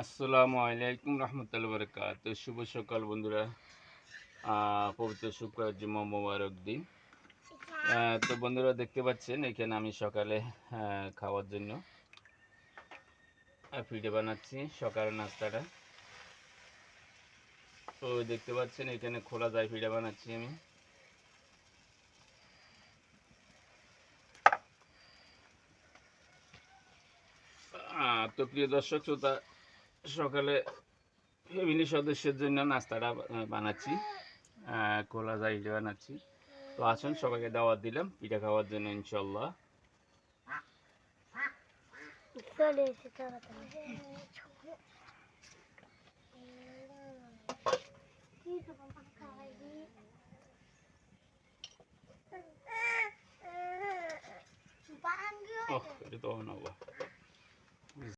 আসসালামু আলাইকুম রহমতুল্লাহ বারাকাতুহু। শুভ সকাল বন্ধুরা। পবিত্র শুক্রবার জুম্মা মোবারক দিন। তো বন্ধুরা দেখতে পাচ্ছেন এখানে আমি সকালে খাওয়ার জন্য পিঠে বানাচ্ছি সকালের নাস্তাটা। তো দেখতে পাচ্ছেন এখানে খোলা যায় পিঠে বানাচ্ছি আমি। তো প্রিয় দর্শক শ্রোতা, সকালে ফ্যামিলি সদস্যের জন্য নাস্তাটা বানাচ্ছি, খোলা যায় পিঠে বানাচ্ছি। তো আসুন সবাইকে দাওয়াত দিলাম পিঠা খাওয়ার জন্য ইনশাল্লাহ। চলে এসে তাড়াতাড়ি ওহ, এটা তো অনবা